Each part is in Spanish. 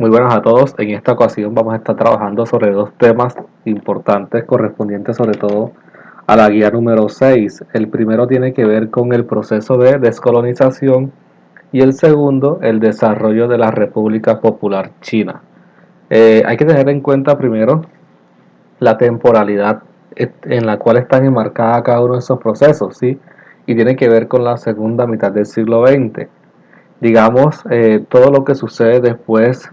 Muy buenas a todos. En esta ocasión vamos a estar trabajando sobre dos temas importantes correspondientes sobre todo a la guía número 6. El primero tiene que ver con el proceso de descolonización y el segundo el desarrollo de la República Popular China. Hay que tener en cuenta primero la temporalidad en la cual están enmarcadas cada uno de esos procesos, ¿sí? Y tiene que ver con la segunda mitad del siglo XX. Digamos, todo lo que sucede después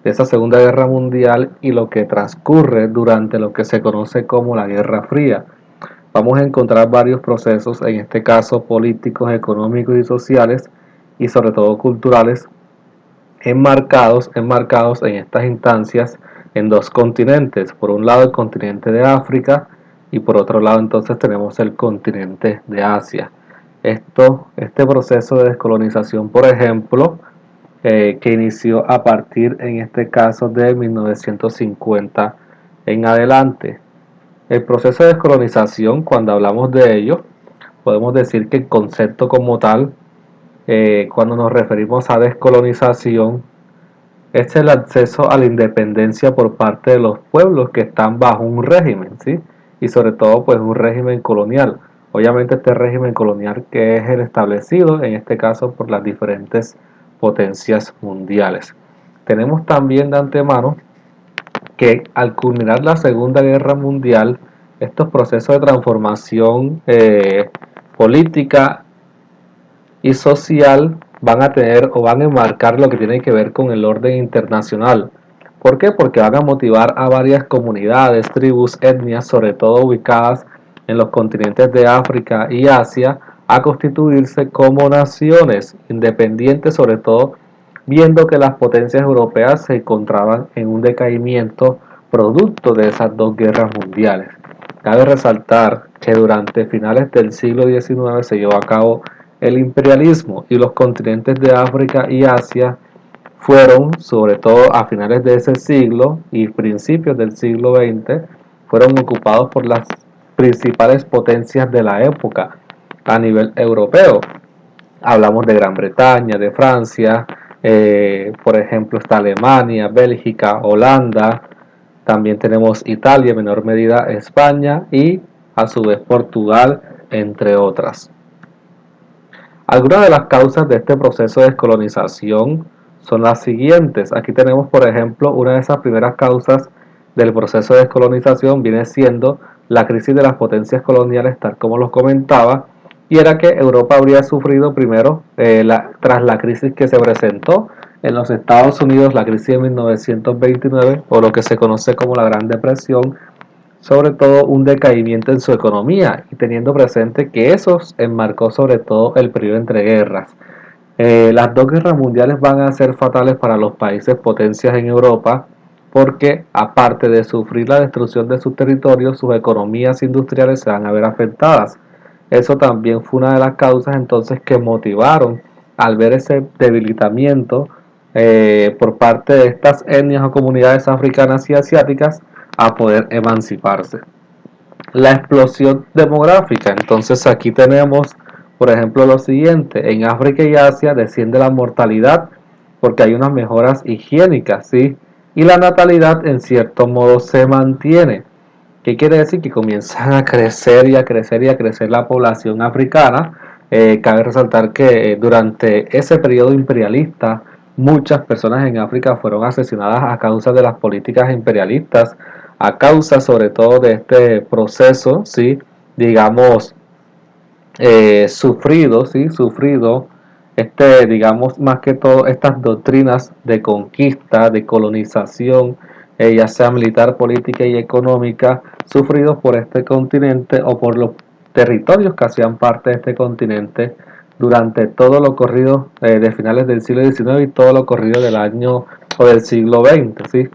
de esa Segunda Guerra Mundial y lo que transcurre durante lo que se conoce como la Guerra Fría. Vamos a encontrar varios procesos, en este caso políticos, económicos y sociales, y sobre todo culturales, enmarcados en estas instancias en dos continentes. Por un lado el continente de África y por otro lado entonces tenemos el continente de Asia. Este proceso de descolonización, por ejemplo, que inició a partir, en este caso, de 1950 en adelante. El proceso de descolonización, cuando hablamos de ello, podemos decir que el concepto como tal, cuando nos referimos a descolonización, es el acceso a la independencia por parte de los pueblos que están bajo un régimen, ¿sí? Y sobre todo, pues un régimen colonial. Obviamente este régimen colonial que es el establecido, en este caso, por las diferentes potencias mundiales. Tenemos también de antemano que al culminar la Segunda Guerra Mundial, estos procesos de transformación política y social van a tener o van a enmarcar lo que tiene que ver con el orden internacional. ¿Por qué? Porque van a motivar a varias comunidades, tribus, etnias, sobre todo ubicadas en los continentes de África y Asia, a constituirse como naciones independientes, sobre todo viendo que las potencias europeas se encontraban en un decaimiento producto de esas dos guerras mundiales. Cabe resaltar que durante finales del siglo XIX se llevó a cabo el imperialismo y los continentes de África y Asia fueron, sobre todo a finales de ese siglo y principios del siglo XX, fueron ocupados por las principales potencias de la época a nivel europeo. Hablamos de Gran Bretaña, de Francia, por ejemplo está Alemania, Bélgica, Holanda, también tenemos Italia, en menor medida España y a su vez Portugal, entre otras. Algunas de las causas de este proceso de descolonización son las siguientes. Aquí tenemos, por ejemplo, una de esas primeras causas del proceso de descolonización viene siendo la crisis de las potencias coloniales, tal como los comentaba, y era que Europa habría sufrido primero, tras la crisis que se presentó en los Estados Unidos, la crisis de 1929, o lo que se conoce como la Gran Depresión, sobre todo un decaimiento en su economía y teniendo presente que eso enmarcó sobre todo el periodo entre guerras. Las dos guerras mundiales van a ser fatales para los países potencias en Europa porque aparte de sufrir la destrucción de sus territorios, sus economías industriales se van a ver afectadas. Eso también fue una de las causas entonces que motivaron al ver ese debilitamiento por parte de estas etnias o comunidades africanas y asiáticas a poder emanciparse. La explosión demográfica, entonces aquí tenemos, por ejemplo, lo siguiente: en África y Asia desciende la mortalidad porque hay unas mejoras higiénicas, ¿sí? Y la natalidad en cierto modo se mantiene. ¿Qué quiere decir? Que comienzan a crecer y a crecer y a crecer la población africana. Cabe resaltar que durante ese periodo imperialista muchas personas en África fueron asesinadas a causa de las políticas imperialistas, a causa sobre todo de este proceso, ¿sí? Digamos, sufrido, ¿sí? Sufrido, digamos, más que todo estas doctrinas de conquista, de colonización, ya sea militar, política y económica, sufridos por este continente o por los territorios que hacían parte de este continente durante todo lo corrido de finales del siglo XIX y todo lo corrido del año o del siglo XX, ¿sí?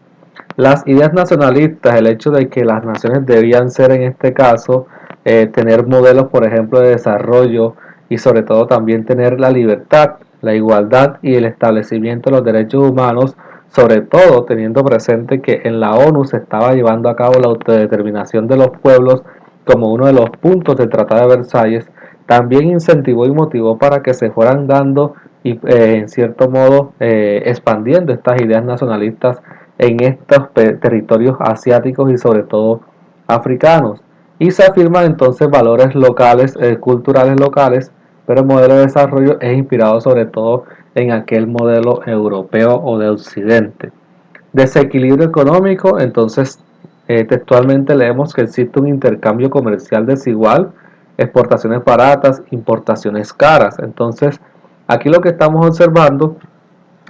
Las ideas nacionalistas, el hecho de que las naciones debían ser en este caso, tener modelos, por ejemplo, de desarrollo y sobre todo también tener la libertad, la igualdad y el establecimiento de los derechos humanos, sobre todo teniendo presente que en la ONU se estaba llevando a cabo la autodeterminación de los pueblos como uno de los puntos del Tratado de Versalles, también incentivó y motivó para que se fueran dando y en cierto modo expandiendo estas ideas nacionalistas en estos territorios asiáticos y sobre todo africanos. Y se afirman entonces valores locales, culturales locales, pero el modelo de desarrollo es inspirado sobre todo en aquel modelo europeo o de Occidente. Desequilibrio económico, entonces textualmente leemos que existe un intercambio comercial desigual, exportaciones baratas, importaciones caras. Entonces, aquí lo que estamos observando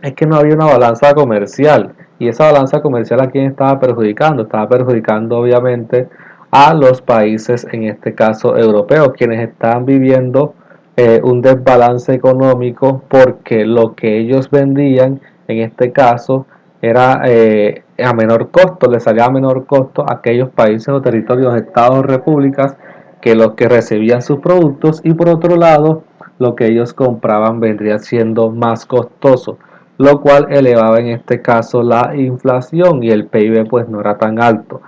es que no había una balanza comercial, y esa balanza comercial a quién estaba perjudicando obviamente a los países, en este caso europeos, quienes estaban viviendo un desbalance económico porque lo que ellos vendían en este caso era a menor costo, le salía a menor costo a aquellos países o territorios, estados o repúblicas que los que recibían sus productos, y por otro lado lo que ellos compraban vendría siendo más costoso, lo cual elevaba en este caso la inflación y el PIB pues no era tan alto.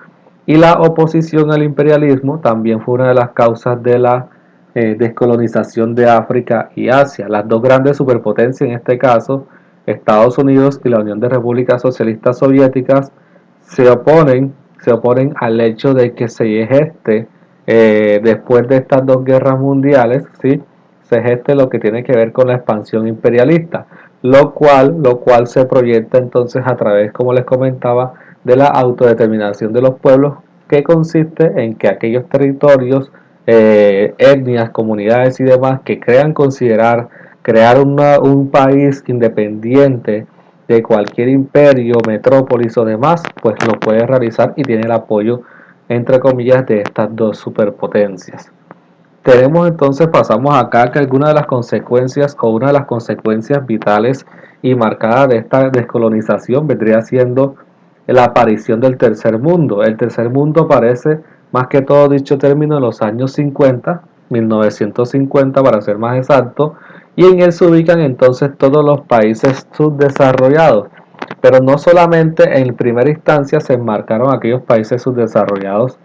Y la oposición al imperialismo también fue una de las causas de la descolonización de África y Asia. Las dos grandes superpotencias, en este caso Estados Unidos y la Unión de Repúblicas Socialistas Soviéticas, se oponen, se oponen al hecho de que se geste después de estas dos guerras mundiales, ¿sí? Se geste lo que tiene que ver con la expansión imperialista, lo cual se proyecta entonces a través, como les comentaba, de la autodeterminación de los pueblos, que consiste en que aquellos territorios, etnias, comunidades y demás que crean considerar crear un país independiente de cualquier imperio, metrópolis o demás, pues lo puede realizar y tiene el apoyo, entre comillas, de estas dos superpotencias. Tenemos entonces, pasamos acá que algunas de las consecuencias o una de las consecuencias vitales y marcadas de esta descolonización vendría siendo la aparición del tercer mundo. El tercer mundo aparece más que todo dicho término en los años 50, 1950 para ser más exacto, y en él se ubican entonces todos los países subdesarrollados. Pero no solamente en primera instancia se enmarcaron aquellos países subdesarrollados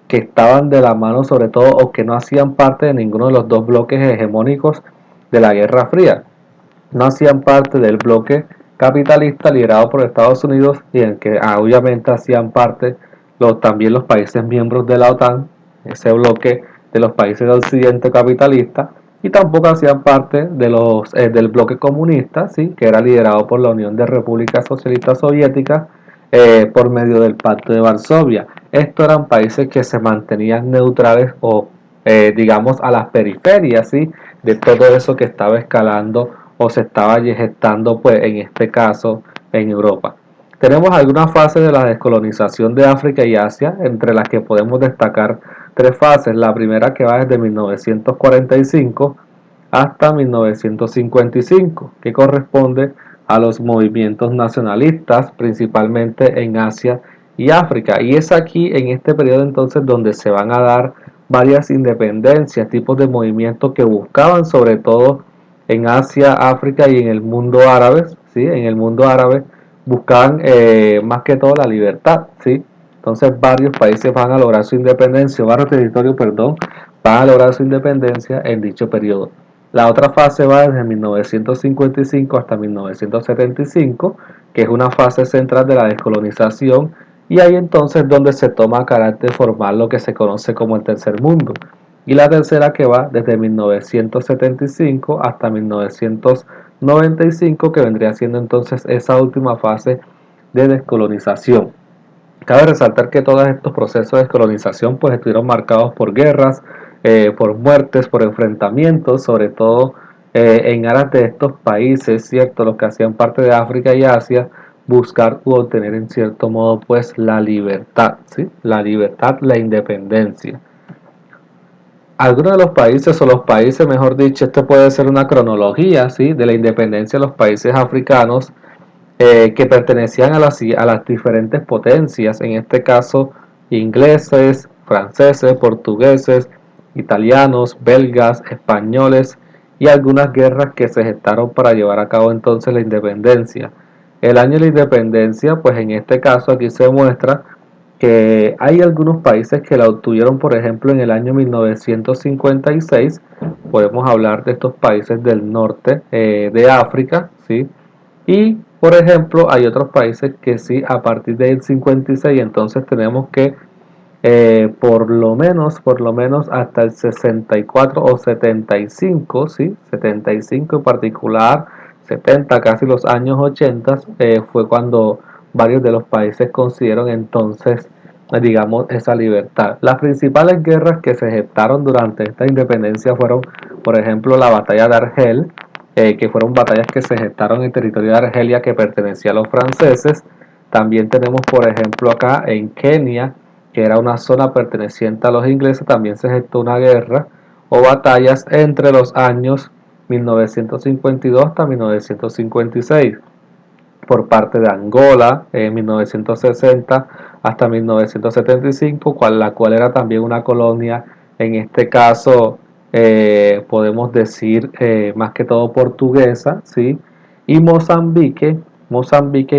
que estaban de la mano sobre todo o que no hacían parte de ninguno de los dos bloques hegemónicos de la Guerra Fría. No hacían parte del bloque capitalista liderado por Estados Unidos, y en que obviamente hacían parte también los países miembros de la OTAN, ese bloque de los países de Occidente capitalista, y tampoco hacían parte del bloque comunista, ¿sí? Que era liderado por la Unión de Repúblicas Socialistas Soviéticas por medio del Pacto de Varsovia. Estos eran países que se mantenían neutrales o digamos a las periferias, ¿sí? De todo eso que estaba escalando o se estaba gestando pues en este caso en Europa. Tenemos algunas fases de la descolonización de África y Asia, entre las que podemos destacar tres fases. La primera, que va desde 1945 hasta 1955, que corresponde a los movimientos nacionalistas, principalmente en Asia y África. Y es aquí, en este periodo entonces, donde se van a dar varias independencias, tipos de movimientos que buscaban sobre todo en Asia, África y en el mundo árabe, ¿sí? En el mundo árabe buscaban más que todo la libertad, ¿sí? Entonces varios países van a lograr su independencia, varios territorios, perdón, van a lograr su independencia en dicho periodo. La otra fase va desde 1955 hasta 1975, que es una fase central de la descolonización, y ahí entonces donde se toma carácter formal lo que se conoce como el tercer mundo. Y la tercera, que va desde 1975 hasta 1995, que vendría siendo entonces esa última fase de descolonización. Cabe resaltar que todos estos procesos de descolonización pues estuvieron marcados por guerras, por muertes, por enfrentamientos, sobre todo en aras de estos países, ¿cierto? Los que hacían parte de África y Asia, buscar u obtener en cierto modo pues la libertad, ¿sí? La libertad, la independencia. Algunos de los países, o los países mejor dicho, esto puede ser una cronología, ¿sí? De la independencia de los países africanos que pertenecían a las diferentes potencias, en este caso ingleses, franceses, portugueses, italianos, belgas, españoles, y algunas guerras que se gestaron para llevar a cabo entonces la independencia. El año de la independencia, pues en este caso aquí se muestra que hay algunos países que la obtuvieron, por ejemplo, en el año 1956. Podemos hablar de estos países del norte de África, ¿sí? Y, por ejemplo, hay otros países que sí, a partir del 56, entonces tenemos que por lo menos hasta el 64 o 75, ¿sí? 75 en particular, 70, casi los años 80, fue cuando varios de los países consiguieron entonces, digamos, esa libertad. Las principales guerras que se gestaron durante esta independencia fueron, por ejemplo, la batalla de Argel, que fueron batallas que se gestaron en el territorio de Argelia que pertenecía a los franceses. También tenemos, por ejemplo, acá en Kenia, que era una zona perteneciente a los ingleses, también se gestó una guerra o batallas entre los años 1952 hasta 1956 por parte de Angola en 1960 hasta 1975, la cual era también una colonia, en este caso podemos decir más que todo portuguesa, ¿sí? Y Mozambique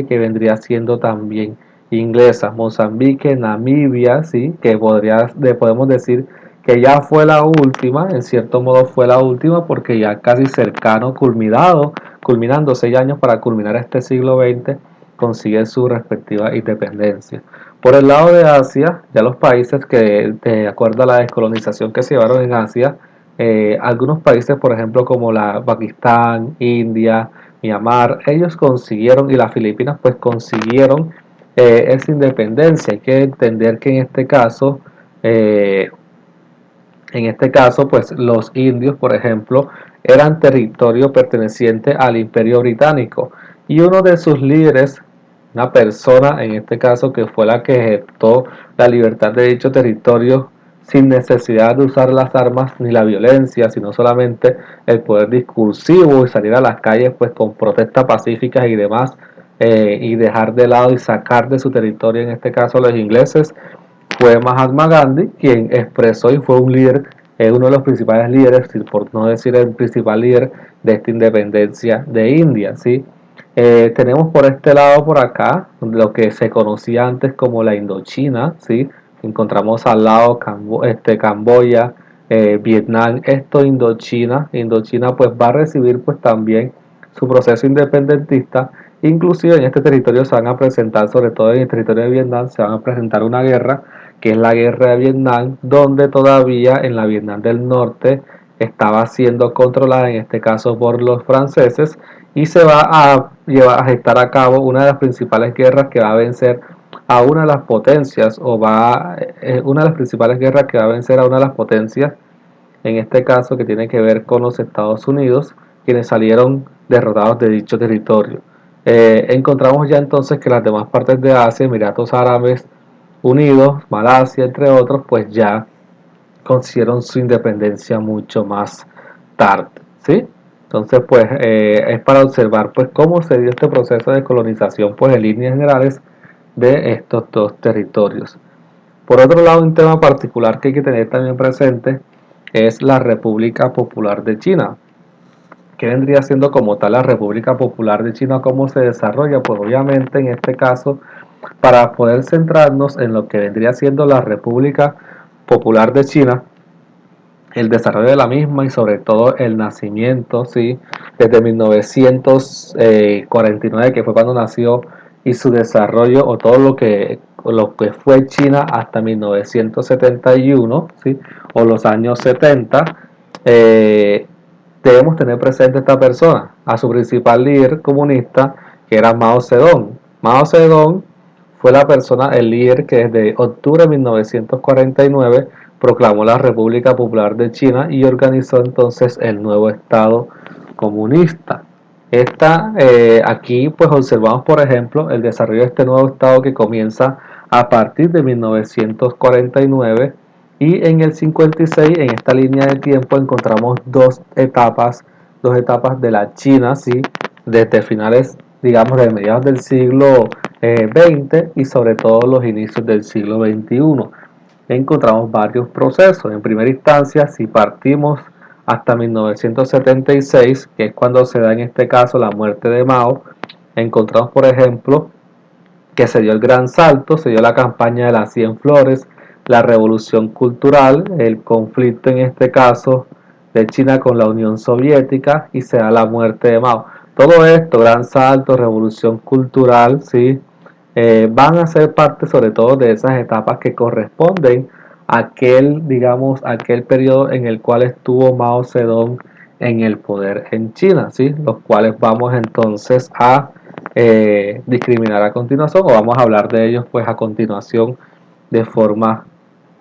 que vendría siendo también inglesa, Mozambique, Namibia, ¿sí? Que podemos decir que ya fue la última, en cierto modo fue la última porque ya casi cercano, culminando 6 años para culminar este siglo XX, consiguen su respectiva independencia. Por el lado de Asia, ya los países que, de acuerdo a la descolonización que se llevaron en Asia, algunos países, por ejemplo, como la Pakistán, India, Myanmar, ellos consiguieron, y las Filipinas, pues consiguieron esa independencia. Hay que entender que pues los indios, por ejemplo, eran territorio perteneciente al Imperio Británico y uno de sus líderes, una persona en este caso que fue la que gestó la libertad de dicho territorio sin necesidad de usar las armas ni la violencia, sino solamente el poder discursivo y salir a las calles pues con protestas pacíficas y demás, y dejar de lado y sacar de su territorio, en este caso a los ingleses, fue Mahatma Gandhi, quien expresó y fue un líder, uno de los principales líderes, por no decir el principal líder de esta independencia de India, ¿sí? Tenemos por este lado, por acá, lo que se conocía antes como la Indochina, ¿sí? Encontramos al lado Camboya, Vietnam, esto Indochina pues va a recibir pues también su proceso independentista. Inclusive en este territorio se van a presentar, sobre todo en el territorio de Vietnam, se van a presentar una guerra, que es la guerra de Vietnam, donde todavía en la Vietnam del Norte estaba siendo controlada, en este caso por los franceses, y se va a gestar a cabo una de las principales guerras que va a vencer a una de las potencias, una de las principales guerras que va a vencer a una de las potencias, en este caso que tiene que ver con los Estados Unidos, quienes salieron derrotados de dicho territorio. Encontramos ya entonces que las demás partes de Asia, Emiratos Árabes Unidos, Malasia, entre otros, pues ya consiguieron su independencia mucho más tarde, ¿sí? Entonces, pues es para observar pues cómo se dio este proceso de colonización, pues en líneas generales de estos dos territorios. Por otro lado, un tema particular que hay que tener también presente es la República Popular de China. ¿Qué vendría siendo como tal la República Popular de China? ¿Cómo se desarrolla? Pues obviamente en este caso, para poder centrarnos en lo que vendría siendo la República Popular de China, el desarrollo de la misma y sobre todo el nacimiento, ¿sí? Desde 1949, que fue cuando nació, y su desarrollo o todo lo que fue China hasta 1971, ¿sí? O los años 70, debemos tener presente esta persona, a su principal líder comunista, que era Mao Zedong. Mao Zedong fue el líder que desde octubre de 1949 proclamó la República Popular de China y organizó entonces el nuevo Estado comunista. Aquí pues observamos, por ejemplo, el desarrollo de este nuevo Estado que comienza a partir de 1949, y en el 56, en esta línea de tiempo, encontramos dos etapas de la China, ¿sí? Desde finales, digamos, de mediados del siglo XX y sobre todo los inicios del siglo XXI. Encontramos varios procesos. En primera instancia, si partimos hasta 1976, que es cuando se da en este caso la muerte de Mao, encontramos, por ejemplo, que se dio el gran salto, se dio la campaña de las 100 flores, la revolución cultural, el conflicto en este caso de China con la Unión Soviética y se da la muerte de Mao. Todo esto, gran salto, revolución cultural, ¿sí? Van a ser parte sobre todo de esas etapas que corresponden a aquel, digamos, aquel periodo en el cual estuvo Mao Zedong en el poder en China, ¿sí? Los cuales vamos entonces a discriminar a continuación o vamos a hablar de ellos pues a continuación de forma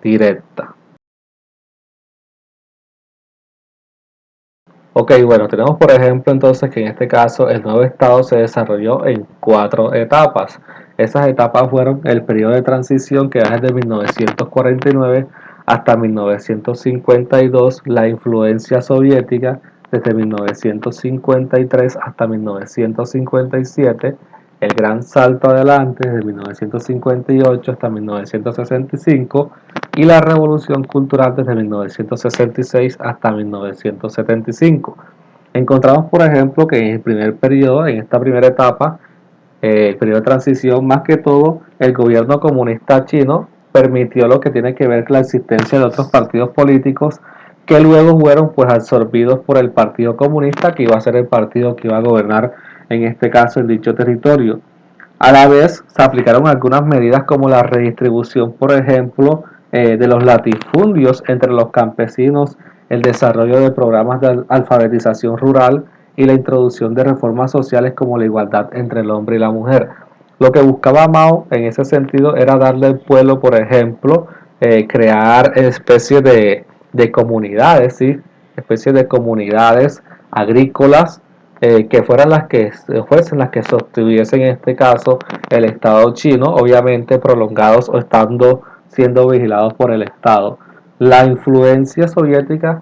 directa. Ok, bueno, tenemos por ejemplo entonces que en este caso el nuevo estado se desarrolló en 4 etapas. Esas etapas fueron el periodo de transición que va desde 1949 hasta 1952, la influencia soviética desde 1953 hasta 1957, el gran salto adelante desde 1958 hasta 1965 y la revolución cultural desde 1966 hasta 1975. Encontramos, por ejemplo, que en el primer periodo, en esta primera etapa, el periodo de transición, más que todo, el gobierno comunista chino permitió lo que tiene que ver con la existencia de otros partidos políticos que luego fueron pues absorbidos por el Partido Comunista, que iba a ser el partido que iba a gobernar en este caso en dicho territorio. A la vez se aplicaron algunas medidas como la redistribución, por ejemplo, de los latifundios entre los campesinos, el desarrollo de programas de alfabetización rural y la introducción de reformas sociales como la igualdad entre el hombre y la mujer. Lo que buscaba Mao en ese sentido era darle al pueblo, por ejemplo, crear especies de comunidades, ¿sí? Especies de comunidades agrícolas que fueran las que fuesen las que sostuviesen en este caso el Estado chino, obviamente prolongados o estando siendo vigilados por el Estado. La influencia soviética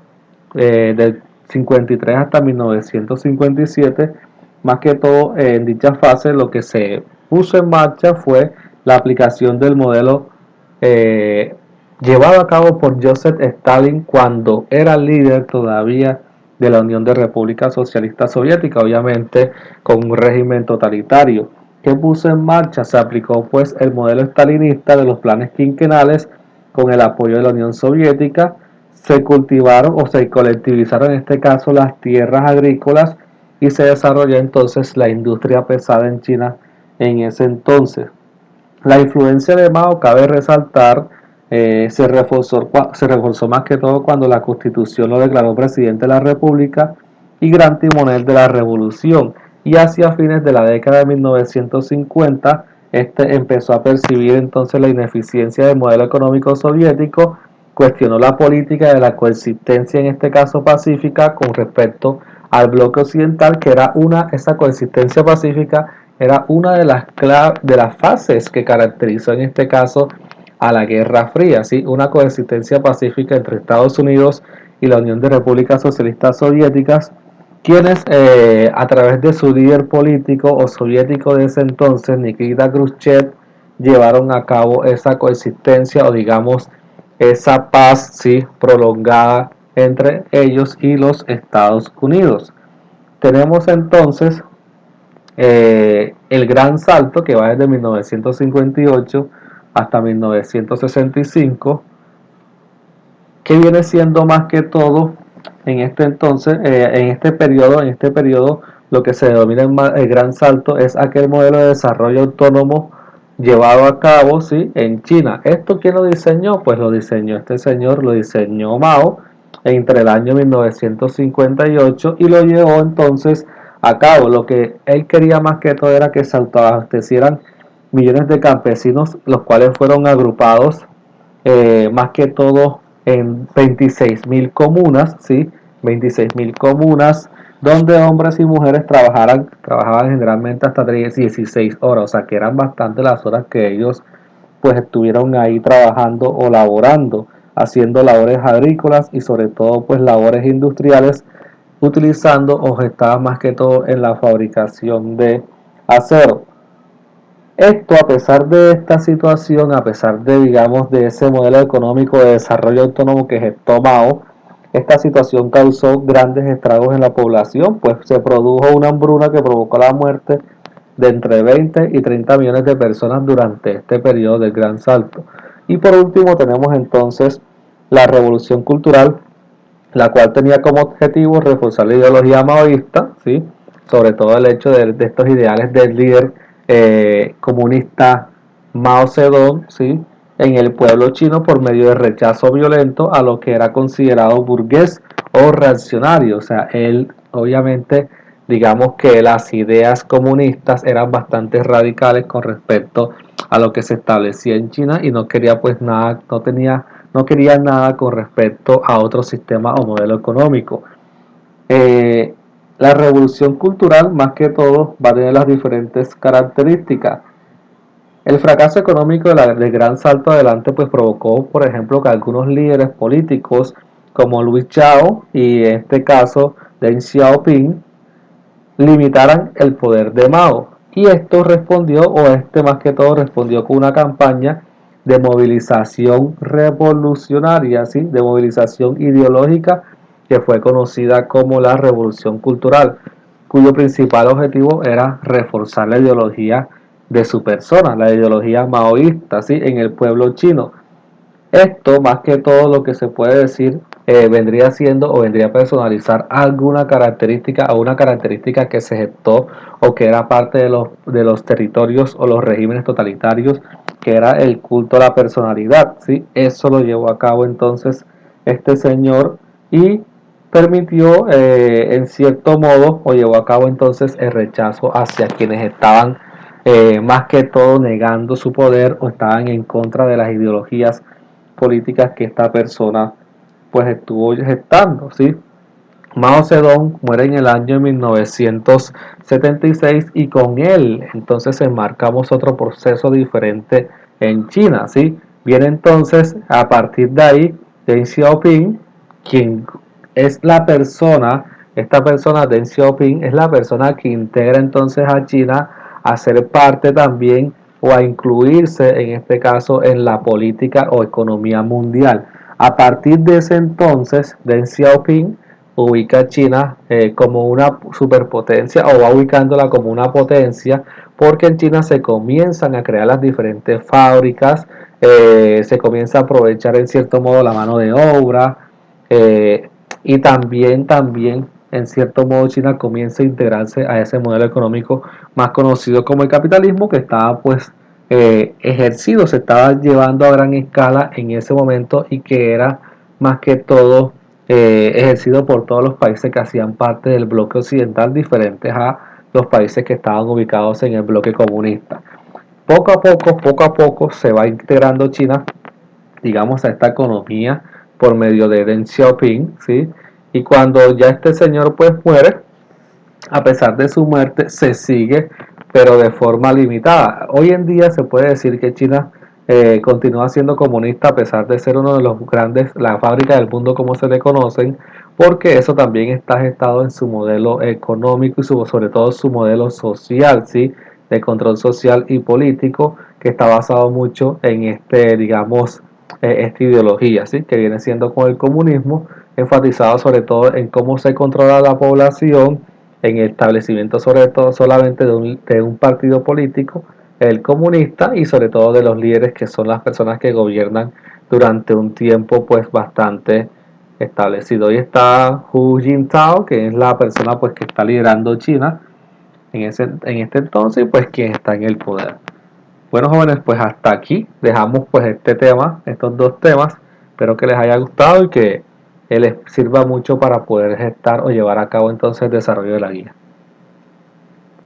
del 53 hasta 1957, más que todo en dicha fase lo que se puso en marcha fue la aplicación del modelo eh, llevado a cabo por Joseph Stalin cuando era líder todavía de la Unión de Repúblicas Socialistas Soviéticas, obviamente con un régimen totalitario. ¿Qué puso en marcha? Se aplicó pues el modelo stalinista de los planes quinquenales con el apoyo de la Unión Soviética. Se cultivaron o se colectivizaron en este caso las tierras agrícolas y se desarrolló entonces la industria pesada en China en ese entonces. La influencia de Mao, cabe resaltar, se reforzó más que todo cuando la Constitución lo declaró presidente de la República y gran timonel de la revolución. Y hacia fines de la década de 1950, este empezó a percibir entonces la ineficiencia del modelo económico soviético, cuestionó la política de la coexistencia, en este caso pacífica, con respecto al bloque occidental, que era esa coexistencia pacífica era una de las fases que caracterizó en este caso a la Guerra Fría, ¿sí? Una coexistencia pacífica entre Estados Unidos y la Unión de Repúblicas Socialistas Soviéticas, quienes a través de su líder político o soviético de ese entonces, Nikita Khrushchev, llevaron a cabo esa coexistencia o digamos esa paz, ¿sí? Prolongada entre ellos y los Estados Unidos. Tenemos entonces el gran salto que va desde 1958 hasta 1965, que viene siendo más que todo en este entonces, en este periodo, lo que se denomina el gran salto es aquel modelo de desarrollo autónomo llevado a cabo, ¿sí? En China. ¿Esto quién lo diseñó? Pues lo diseñó este señor, lo diseñó Mao entre el año 1958 y lo llevó entonces a cabo. Lo que él quería más que todo era que se autoabastecieran millones de campesinos, los cuales fueron agrupados más que todo en 26.000 comunas, ¿sí? 26.000 comunas donde hombres y mujeres trabajaban generalmente hasta 16 horas, o sea que eran bastante las horas que ellos pues estuvieron ahí trabajando o laborando, haciendo labores agrícolas y sobre todo pues labores industriales, utilizando o estaban más que todo en la fabricación de acero. Esto, a pesar de esta situación, a pesar de, digamos, de ese modelo económico de desarrollo autónomo que gestó Mao, esta situación causó grandes estragos en la población, pues se produjo una hambruna que provocó la muerte de entre 20 y 30 millones de personas durante este periodo del Gran Salto. Y por último tenemos entonces la Revolución Cultural, la cual tenía como objetivo reforzar la ideología maoísta, ¿sí? Sobre todo el hecho de estos ideales del líder comunista Mao Zedong, ¿sí? En el pueblo chino por medio de rechazo violento a lo que era considerado burgués o reaccionario. O sea, él obviamente, digamos que las ideas comunistas eran bastante radicales con respecto a lo que se establecía en China y no quería pues nada, no quería nada con respecto a otro sistema o modelo económico. Eh, la revolución cultural, más que todo, va a tener las diferentes características. El fracaso económico del gran salto adelante pues provocó, por ejemplo, que algunos líderes políticos como Luis Chao y en este caso Deng Xiaoping limitaran el poder de Mao. Y esto respondió, o este más que todo respondió con una campaña de movilización revolucionaria, ¿sí? De movilización ideológica que fue conocida como la Revolución Cultural, cuyo principal objetivo era reforzar la ideología de su persona, la ideología maoísta, ¿sí? En el pueblo chino. Esto, más que todo, lo que se puede decir, vendría siendo o vendría a personalizar alguna característica o una característica que se gestó o que era parte de los territorios o los regímenes totalitarios, que era el culto a la personalidad, ¿sí? Eso lo llevó a cabo entonces este señor y permitió en cierto modo o llevó a cabo entonces el rechazo hacia quienes estaban más que todo negando su poder o estaban en contra de las ideologías políticas que esta persona pues estuvo gestando, ¿sí? Mao Zedong muere en el año 1976 y con él entonces enmarcamos otro proceso diferente en China, ¿sí? Viene entonces a partir de ahí Deng Xiaoping, quien es la persona, esta persona Deng Xiaoping es la persona que integra entonces a China a ser parte también o a incluirse en este caso en la política o economía mundial. A partir de ese entonces, Deng Xiaoping ubica a China como una superpotencia o va ubicándola como una potencia porque en China se comienzan a crear las diferentes fábricas, se comienza a aprovechar en cierto modo la mano de obra eh, y también en cierto modo China comienza a integrarse a ese modelo económico más conocido como el capitalismo que estaba pues ejercido, se estaba llevando a gran escala en ese momento y que era más que todo ejercido por todos los países que hacían parte del bloque occidental, diferentes a los países que estaban ubicados en el bloque comunista. Poco a poco se va integrando China, digamos, a esta economía por medio de Deng Xiaoping, ¿sí? Y cuando ya este señor pues muere, a pesar de su muerte, se sigue, pero de forma limitada. Hoy en día se puede decir que China continúa siendo comunista a pesar de ser uno de los grandes, la fábrica del mundo como se le conocen, porque eso también está gestado en su modelo económico y sobre todo su modelo social, ¿sí? De control social y político, que está basado mucho en digamos, esta ideología, ¿sí? Que viene siendo con el comunismo, enfatizado sobre todo en cómo se controla la población, en el establecimiento sobre todo solamente de un partido político, el comunista, y sobre todo de los líderes que son las personas que gobiernan durante un tiempo pues bastante establecido. Y está Hu Jintao, que es la persona pues que está liderando China en este entonces, pues quien está en el poder. Bueno, jóvenes, pues hasta aquí dejamos pues este tema, estos dos temas. Espero que les haya gustado y que les sirva mucho para poder gestar o llevar a cabo entonces el desarrollo de la guía.